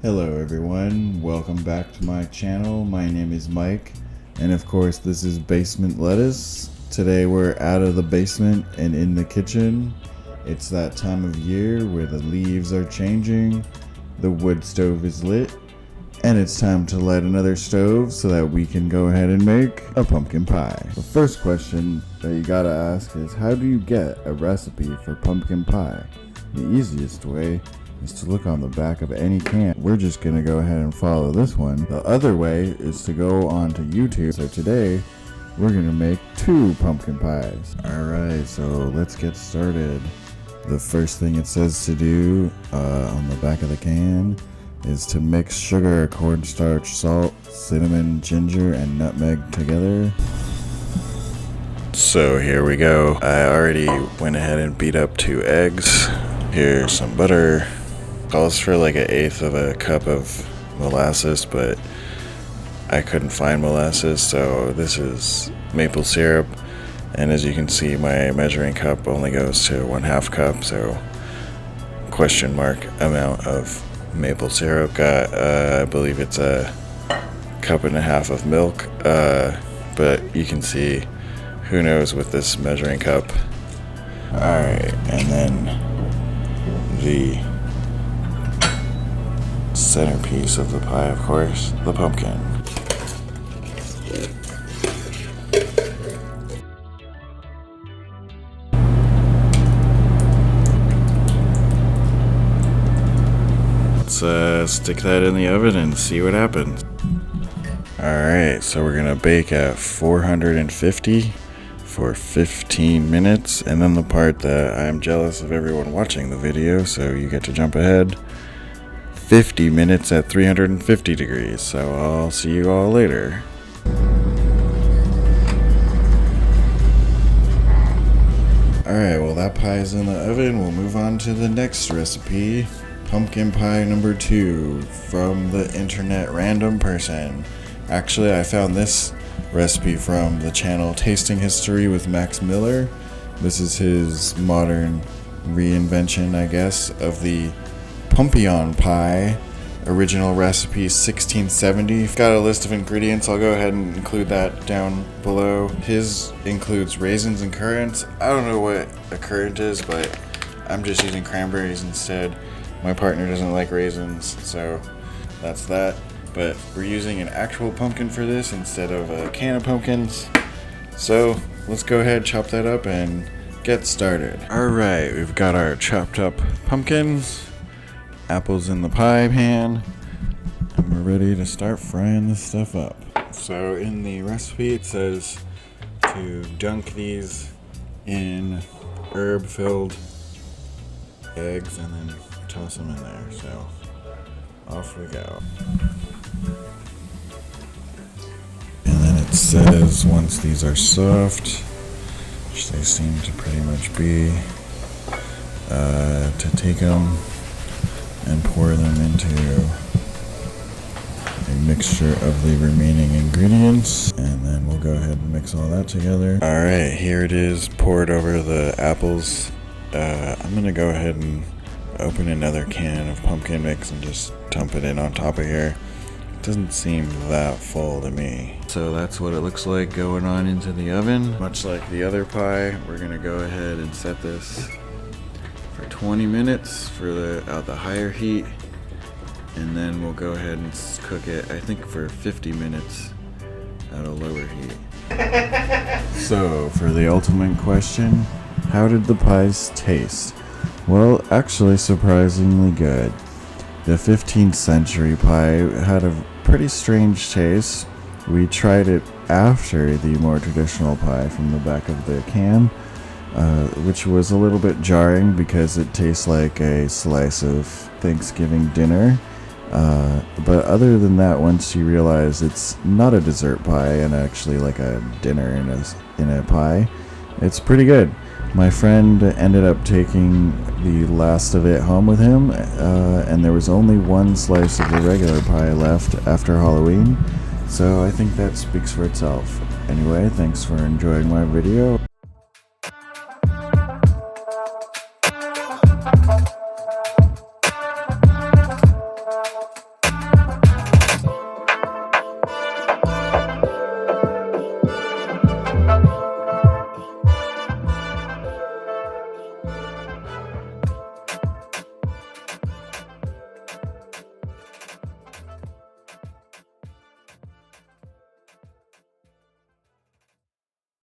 Hello everyone, welcome back to my channel. My name is Mike, and of course this is Basement Lettuce. Today we're out of the basement and in the kitchen. It's that time of year where the leaves are changing, the wood stove is lit, and it's time to light another stove so that we can go ahead and make a pumpkin pie. The first question that you gotta ask is, how do you get a recipe for pumpkin pie? The easiest way is to look on the back of any can. We're just gonna go ahead and follow this one. The other way is to go on to YouTube. So today we're gonna make 2 pumpkin pies. Alright, so let's get started. The first thing it says to do on the back of the can is to mix sugar, cornstarch, salt, cinnamon, ginger, and nutmeg together. So here we go. I already went ahead and beat up 2 eggs. Here's some butter. Calls for like 1/8 of a cup of molasses, but I couldn't find molasses, so this is maple syrup. And as you can see, my measuring cup only goes to 1/2 cup, so question mark amount of maple syrup. Got I believe it's a 1.5 cups of milk, but you can see, who knows with this measuring cup. Alright, and then the centerpiece of the pie, of course, the pumpkin. Let's stick that in the oven and see what happens. Alright, so we're gonna bake at 450 for 15 minutes, and then the part that I'm jealous of everyone watching the video, so you get to jump ahead, 50 minutes at 350 degrees. So I'll see you all later. Alright, well that pie is in the oven. We'll move on to the next recipe. Pumpkin pie number 2 from the internet random person. Actually, I found this recipe from the channel Tasting History with Max Miller. This is his modern reinvention, I guess, of the Pumpion Pie. Original recipe 1670. Got a list of ingredients. I'll go ahead and include that down below. His includes raisins and currants. I don't know what a currant is, but I'm just using cranberries instead. My partner doesn't like raisins, so that's that. But we're using an actual pumpkin for this instead of a can of pumpkins. So let's go ahead, chop that up, and get started. Alright, we've got our chopped up pumpkins, apples in the pie pan, and we're ready to start frying this stuff up. So in the recipe it says to dunk these in herb-filled eggs and then toss them in there. So off we go. And then it says once these are soft, which they seem to pretty much be, to take them and pour them into a mixture of the remaining ingredients, and then we'll go ahead and mix all that together. Alright, here it is poured over the apples. I'm gonna go ahead and open another can of pumpkin mix and just dump it in on top of here. It doesn't seem that full to me. So that's what it looks like going on into the oven. Much like the other pie, we're gonna go ahead and set this for 20 minutes for the higher heat, and then we'll go ahead and cook it, I think, for 50 minutes at a lower heat. So for the ultimate question, how did the pies taste? Well, actually surprisingly good. The 15th century pie had a pretty strange taste. We tried it after the more traditional pie from the back of the can, which was a little bit jarring because it tastes like a slice of Thanksgiving dinner. But other than that, once you realize it's not a dessert pie and actually like a dinner in a pie, it's pretty good. My friend ended up taking the last of it home with him, and there was only 1 slice of the regular pie left after Halloween, so I think that speaks for itself. Anyway, thanks for enjoying my video.